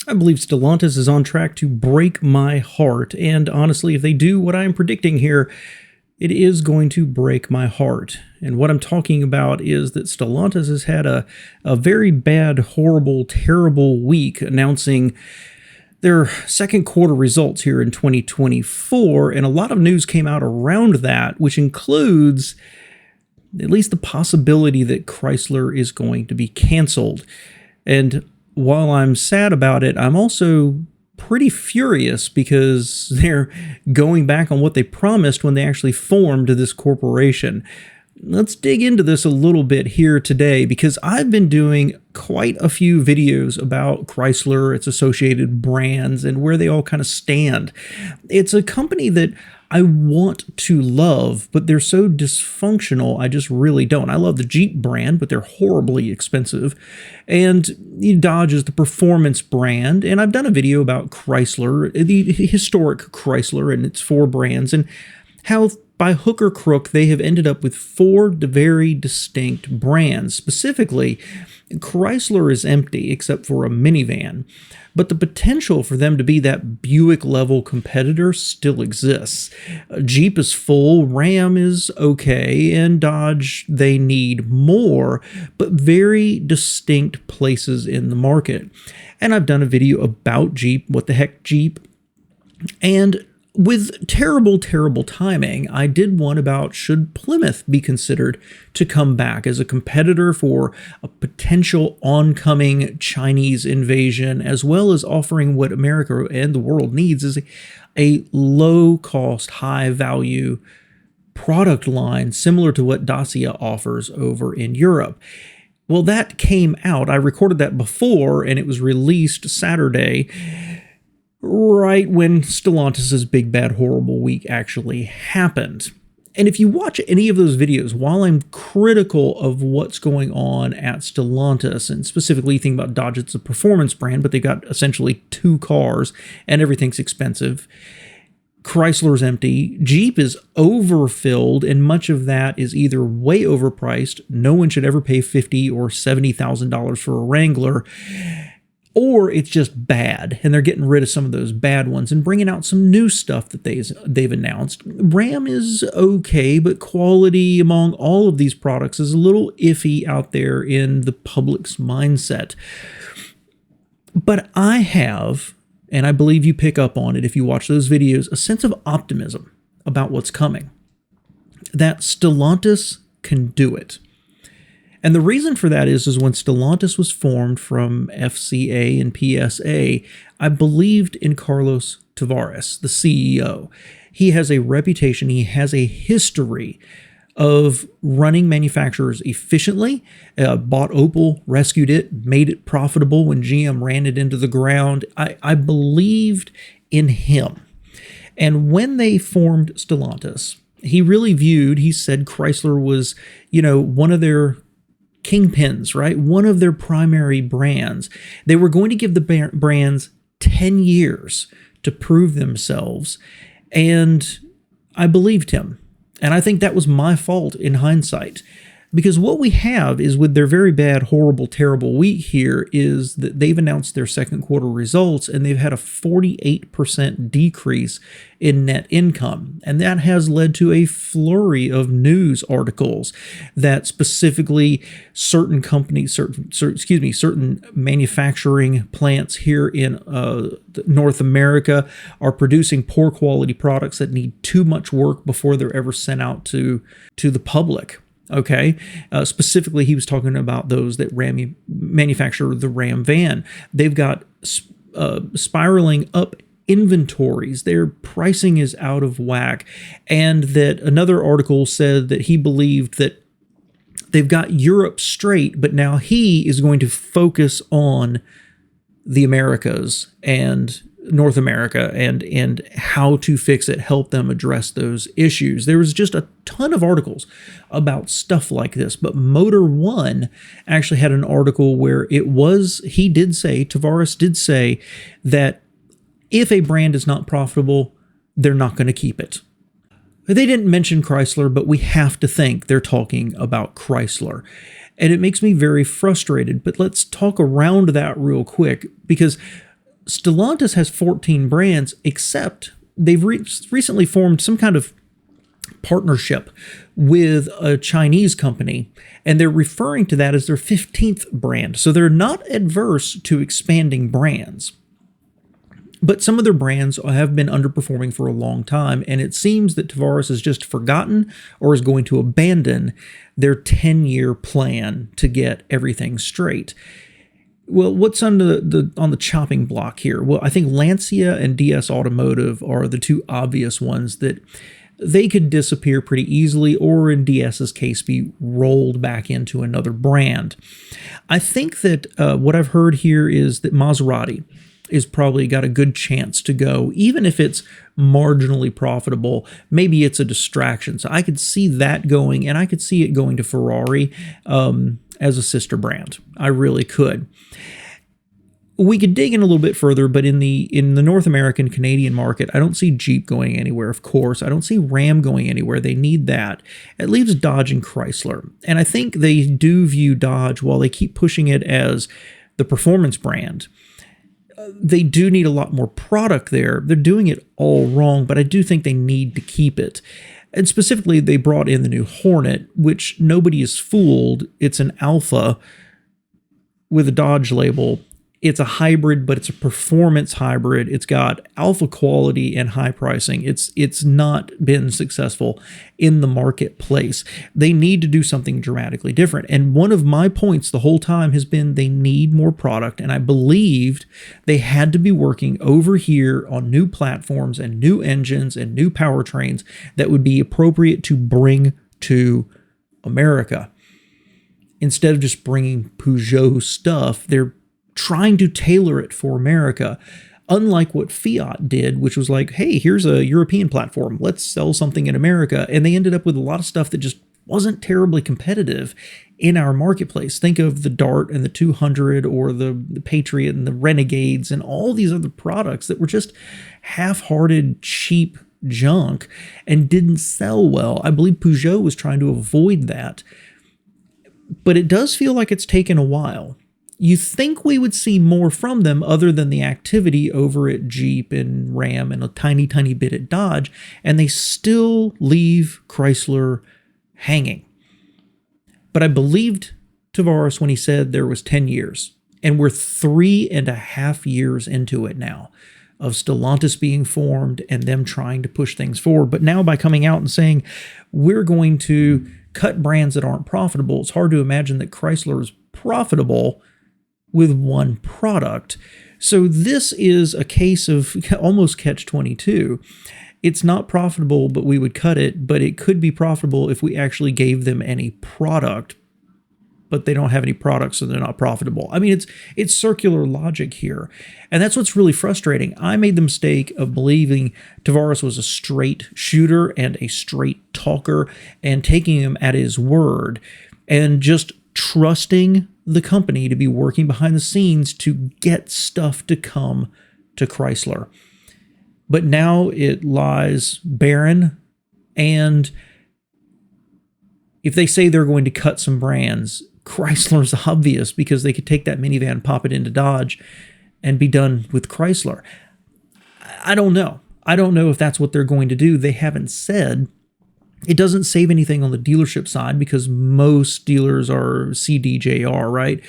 I believe Stellantis is on track to break my heart, and honestly, if they do what I am predicting here, it is going to break my heart. And what I'm talking about is that Stellantis has had a very bad, horrible, terrible week announcing their second quarter results here in 2024, and a lot of news came out around that, which includes at least the possibility that Chrysler is going to be canceled. And while I'm sad about it, I'm also pretty furious because they're going back on what they promised when they actually formed this corporation. Let's dig into this a little bit here today because I've been doing quite a few videos about Chrysler, its associated brands, and where they all kind of stand. It's a company that I want to love, but they're so dysfunctional, I just really don't. I love the Jeep brand, but they're horribly expensive. And Dodge is the performance brand, and I've done a video about Chrysler, the historic Chrysler and its four brands, and how by hook or crook, they have ended up with four very distinct brands. Specifically, Chrysler is empty except for a minivan, but the potential for them to be that Buick-level competitor still exists. Jeep is full, Ram is okay, and Dodge, they need more, but very distinct places in the market. And I've done a video about Jeep, what the heck Jeep, and with terrible, terrible timing, I did one about should Plymouth be considered to come back as a competitor for a potential oncoming Chinese invasion, as well as offering what America and the world needs is a low-cost, high-value product line similar to what Dacia offers over in Europe. Well, that came out. I recorded that before, and it was released Saturday, right when Stellantis' big, bad, horrible week actually happened. And if you watch any of those videos, while I'm critical of what's going on at Stellantis, and specifically think about Dodge, it's a performance brand, but they got essentially two cars and everything's expensive. Chrysler's empty. Jeep is overfilled, and much of that is either way overpriced. No one should ever pay $50,000 or $70,000 for a Wrangler. Or it's just bad, and they're getting rid of some of those bad ones and bringing out some new stuff that they've announced. Ram is okay, but quality among all of these products is a little iffy out there in the public's mindset. But I have, and I believe you pick up on it if you watch those videos, a sense of optimism about what's coming. That Stellantis can do it. And the reason for that is when Stellantis was formed from FCA and PSA, I believed in Carlos Tavares, the CEO. He has a reputation, he has a history of running manufacturers efficiently, bought Opel, rescued it, made it profitable when GM ran it into the ground. I believed in him. And when they formed Stellantis, he said Chrysler was, one of their kingpins, right? One of their primary brands. They were going to give the brands 10 years to prove themselves, and I believed him. And I think that was my fault in hindsight. Because what we have is with their very bad, horrible, terrible week here is that they've announced their second quarter results and they've had a 48% decrease in net income. And that has led to a flurry of news articles that specifically certain companies, certain manufacturing plants here in North America are producing poor quality products that need too much work before they're ever sent out to the public. Okay, specifically, he was talking about those that manufacture the Ram van. They've got spiraling up inventories. Their pricing is out of whack. And that another article said that he believed that they've got Europe straight, but now he is going to focus on the Americas and North America and how to fix it, help them address those issues. There was just a ton of articles about stuff like this, but Motor One actually had an article where Tavares did say that if a brand is not profitable, they're not going to keep it. They didn't mention Chrysler, but we have to think they're talking about Chrysler. And it makes me very frustrated, but let's talk around that real quick because Stellantis has 14 brands, except they've recently formed some kind of partnership with a Chinese company, and they're referring to that as their 15th brand. So they're not adverse to expanding brands. But some of their brands have been underperforming for a long time, and it seems that Tavares has just forgotten or is going to abandon their 10-year plan to get everything straight. Well, what's on the chopping block here? Well, I think Lancia and DS Automotive are the two obvious ones that they could disappear pretty easily, or in DS's case, be rolled back into another brand. I think that what I've heard here is that Maserati is probably got a good chance to go, even if it's marginally profitable. Maybe it's a distraction. So I could see that going, and I could see it going to Ferrari as a sister brand. I really could. We could dig in a little bit further, but in the North American, Canadian market, I don't see Jeep going anywhere, of course. I don't see Ram going anywhere. They need that. It leaves Dodge and Chrysler. And I think they do view Dodge, while they keep pushing it as the performance brand, they do need a lot more product there. They're doing it all wrong, but I do think they need to keep it. And specifically, they brought in the new Hornet, which nobody is fooled. It's an Alpha with a Dodge label. It's a hybrid, but it's a performance hybrid. It's got alpha quality and high pricing. It's not been successful in the marketplace. They need to do something dramatically different. And one of my points the whole time has been they need more product. And I believed they had to be working over here on new platforms and new engines and new powertrains that would be appropriate to bring to America. Instead of just bringing Peugeot stuff, they're trying to tailor it for America, unlike what Fiat did, which was like, hey, here's a European platform. Let's sell something in America. And they ended up with a lot of stuff that just wasn't terribly competitive in our marketplace. Think of the Dart and the 200, or the Patriot and the Renegades and all these other products that were just half-hearted, cheap junk and didn't sell well. I believe Peugeot was trying to avoid that. But it does feel like it's taken a while. You think we would see more from them other than the activity over at Jeep and Ram and a tiny, tiny bit at Dodge, and they still leave Chrysler hanging. But I believed Tavares when he said there was 10 years, and we're 3.5 years into it now of Stellantis being formed and them trying to push things forward. But now by coming out and saying, we're going to cut brands that aren't profitable, it's hard to imagine that Chrysler is profitable with one product. So this is a case of almost catch-22. It's not profitable, but we would cut it, but it could be profitable if we actually gave them any product, but they don't have any products, so they're not profitable. I mean, it's circular logic here, and that's what's really frustrating. I made the mistake of believing Tavares was a straight shooter and a straight talker and taking him at his word and just trusting the company to be working behind the scenes to get stuff to come to Chrysler. But now it lies barren, and if they say they're going to cut some brands, Chrysler's obvious, because they could take that minivan, pop it into Dodge, and be done with Chrysler. I don't know. I don't know if that's what they're going to do. They haven't said. It doesn't save anything on the dealership side because most dealers are CDJR, right?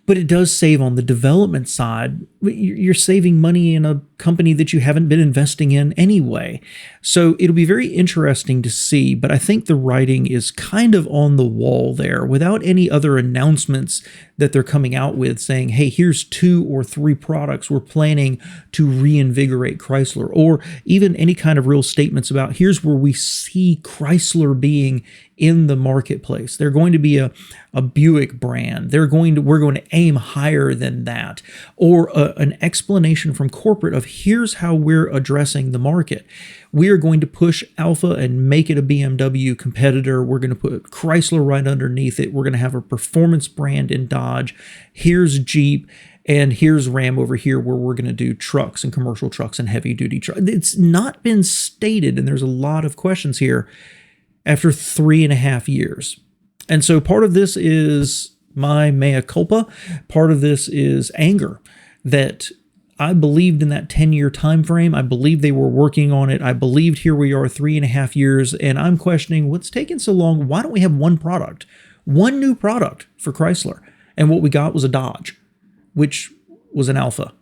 But it does save on the development side. You're saving money in a company that you haven't been investing in anyway. So it'll be very interesting to see, but I think the writing is kind of on the wall there without any other announcements that they're coming out with saying, hey, here's 2 or 3 products we're planning to reinvigorate Chrysler, or even any kind of real statements about here's where we see Chrysler being in the marketplace. They're going to be a Buick brand. We're going to aim higher than that, or an explanation from corporate of here's how we're addressing the market. We are going to push Alpha and make it a BMW competitor. We're going to put Chrysler right underneath it. We're going to have a performance brand in Dodge. Here's Jeep. And here's Ram over here where we're going to do trucks and commercial trucks and heavy duty trucks. It's not been stated, and there's a lot of questions here after 3.5 years. And so part of this is my mea culpa. Part of this is anger that I believed in that 10-year time frame. I believed they were working on it. I believed here we are 3.5 years, and I'm questioning what's taking so long. Why don't we have one product, one new product for Chrysler? And what we got was a Dodge, which was an Alpha.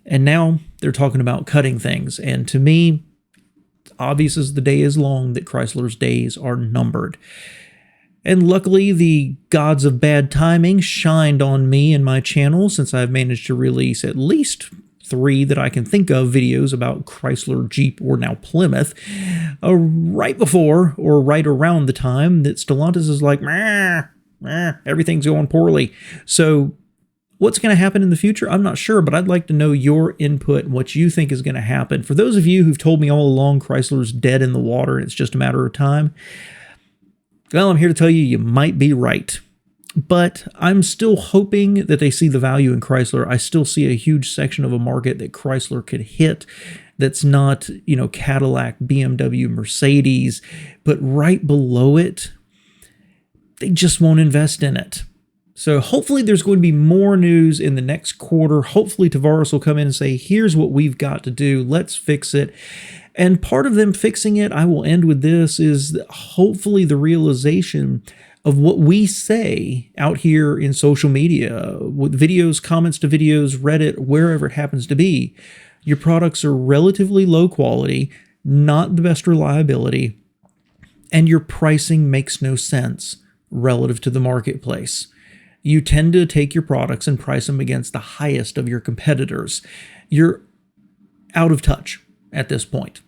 And now they're talking about cutting things. And to me, obvious as the day is long that Chrysler's days are numbered. And luckily, the gods of bad timing shined on me and my channel, since I've managed to release at least 3 that I can think of videos about Chrysler, Jeep, or now Plymouth, right before or right around the time that Stellantis is like, everything's going poorly. So what's going to happen in the future? I'm not sure, but I'd like to know your input and what you think is going to happen. For those of you who've told me all along Chrysler's dead in the water and it's just a matter of time, well, I'm here to tell you, you might be right. But I'm still hoping that they see the value in Chrysler. I still see a huge section of a market that Chrysler could hit that's not, Cadillac, BMW, Mercedes, but right below it, they just won't invest in it. So hopefully there's going to be more news in the next quarter. Hopefully Tavares will come in and say, here's what we've got to do. Let's fix it. And part of them fixing it, I will end with this, is hopefully the realization of what we say out here in social media, with videos, comments to videos, Reddit, wherever it happens to be. Your products are relatively low quality, not the best reliability, and your pricing makes no sense relative to the marketplace. You tend to take your products and price them against the highest of your competitors. You're out of touch at this point.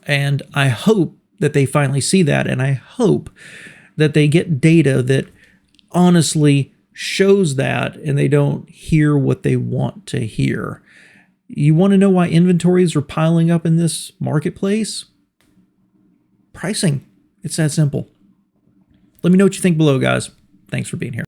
And I hope that they finally see that, and I hope that they get data that honestly shows that and they don't hear what they want to hear. You want to know why inventories are piling up in this marketplace? Pricing. It's that simple. Let me know what you think below, guys. Thanks for being here.